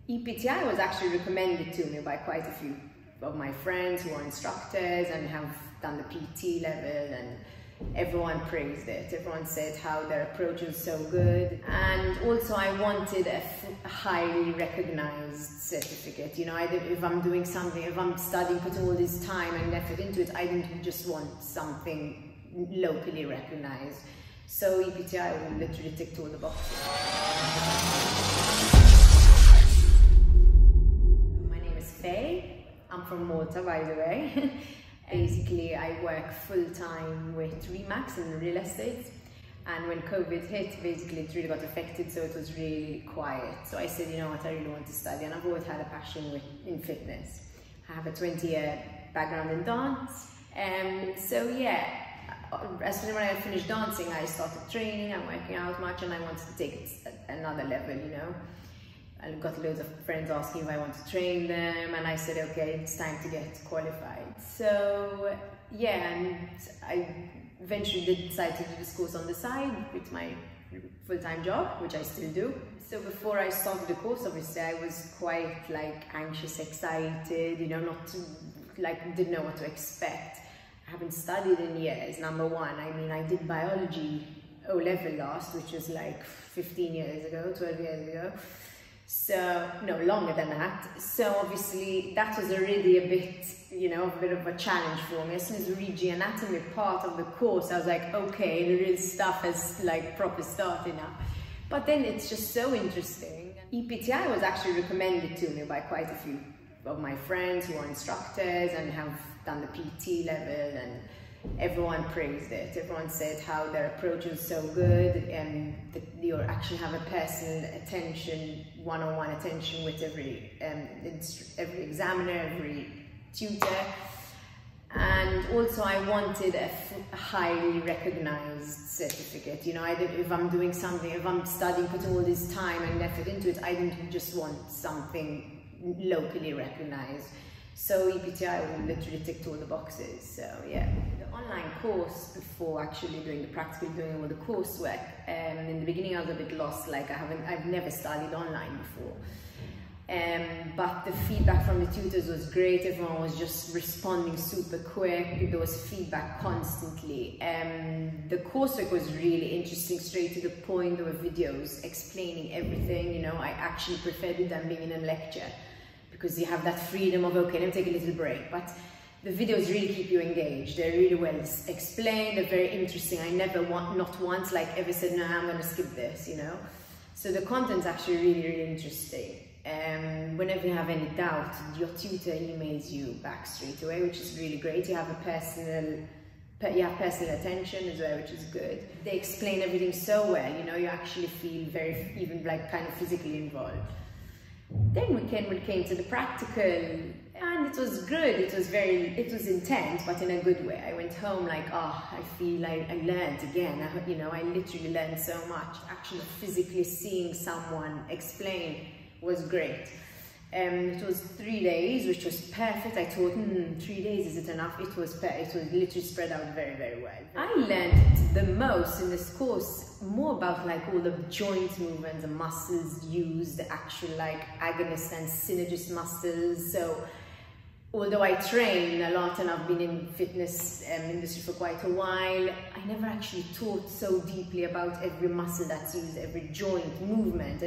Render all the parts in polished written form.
EPTI was actually recommended to me by quite a few of my friends who are instructors and have done the PT level, and everyone praised it. Everyone said how their approach was so good, and also I wanted a highly recognized certificate. You know, if I'm doing something, if I'm studying, putting all this time and effort into it, I didn't just want something locally recognized. So EPTI literally ticked all the boxes. My name is Faye. I'm from Malta, by the way. Basically, I work full-time with Remax in real estate, and when COVID hit, basically it really got affected, so it was really quiet. So I said, you know what, I really want to study, and I've always had a passion in fitness. I have a 20-year background in dance, and so yeah, as soon as I finished dancing, I started training and working out much, and I wanted to take it at another level, you know. I got loads of friends asking if I want to train them, and I said, okay, it's time to get qualified. So yeah, and I eventually did decide to do this course on the side with my full-time job, which I still do. So before I started the course, obviously I was quite like anxious, excited, you know, didn't know what to expect. I haven't studied in years, number one. I mean, I did biology O-level last, which was like 15 years ago, 12 years ago. So, no, longer than that. So obviously that was already a bit, you know, a bit of a challenge for me. As soon as we read the anatomy part of the course, I was like, okay, the real stuff has like proper started now. But then it's just so interesting. EPTI was actually recommended to me by quite a few of my friends who are instructors and have done the PT level, and everyone praised it. Everyone said how their approach was so good, and that you actually have a personal attention, one-on-one attention with every examiner, every tutor. And also I wanted a highly recognized certificate. You know, if I'm doing something, if I'm studying, putting all this time and effort into it, I didn't just want something locally recognized. So EPTI literally ticked all the boxes. So yeah, the online course, before actually doing the practical, doing all the coursework, in the beginning I was a bit lost. Like I've never studied online before. But the feedback from the tutors was great. Everyone was just responding super quick. There was feedback constantly. The coursework was really interesting, straight to the point. There were videos explaining everything. You know, I actually preferred it than being in a lecture, because you have that freedom of, okay, let me take a little break. But the videos really keep you engaged. They're really well explained. They're very interesting. I never not once like ever said, no, I'm going to skip this, you know. So the content's actually really, really interesting. Whenever you have any doubt, your tutor emails you back straight away, which is really great. You have personal attention as well, which is good. They explain everything so well, you know, you actually feel very, even like kind of physically involved. Then we came to the practical, and it was good. It was intense, but in a good way. I went home like, oh, I feel I learned again. You know, I literally learned so much. Actually physically seeing someone explain was great. It was 3 days, which was perfect. I thought, 3 days, is it enough? It was literally spread out very, very well. I learned the most in this course more about like all the joint movements, the muscles used, the actual like agonist and synergist muscles. So although I train a lot and I've been in fitness industry for quite a while, I never actually thought so deeply about every muscle that's used, every joint movement,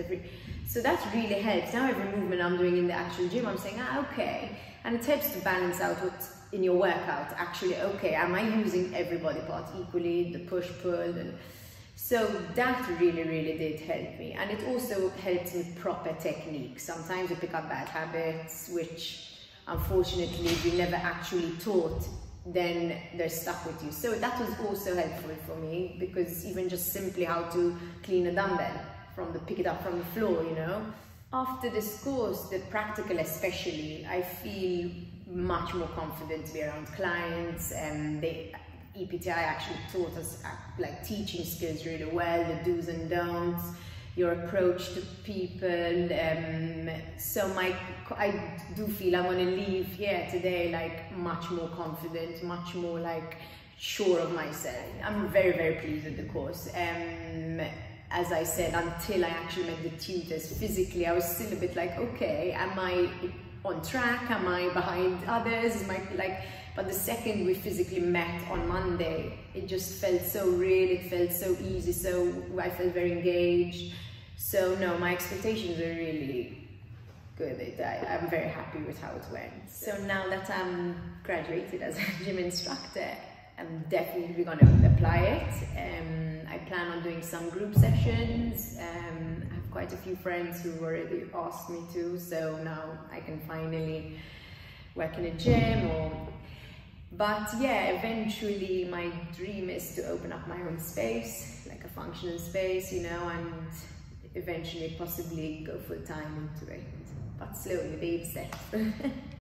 so that really helps. Now every movement I'm doing in the actual gym, I'm saying, okay. And it helps to balance out what in your workout, actually, okay, am I using every body part equally, the push, pull, and so that really, really did help me. And it also helps with proper technique. Sometimes you pick up bad habits, which unfortunately if you never actually taught, then they're stuck with you. So that was also helpful for me, because even just simply how to clean a dumbbell, pick it up from the floor, you know. After this course, the practical especially, I feel much more confident to be around clients, and EPTI actually taught us like teaching skills really well, the do's and don'ts, your approach to people. So I do feel I'm going to leave here today like much more confident, much more like sure of myself. I'm very, very pleased with the course. as I said, until I actually met the tutors physically, I was still a bit like, okay, am I on track? Am I behind others? But the second we physically met on Monday, it just felt so real, it felt so easy, so I felt very engaged. So no, my expectations are really good. I'm very happy with how it went. So now that I'm graduated as a gym instructor, I'm definitely going to apply it. I plan on doing some group sessions. I have quite a few friends who already asked me to, so now I can finally work in a gym. But yeah, eventually my dream is to open up my own space, like a functional space, you know, and eventually possibly go full time into it. But slowly, baby steps.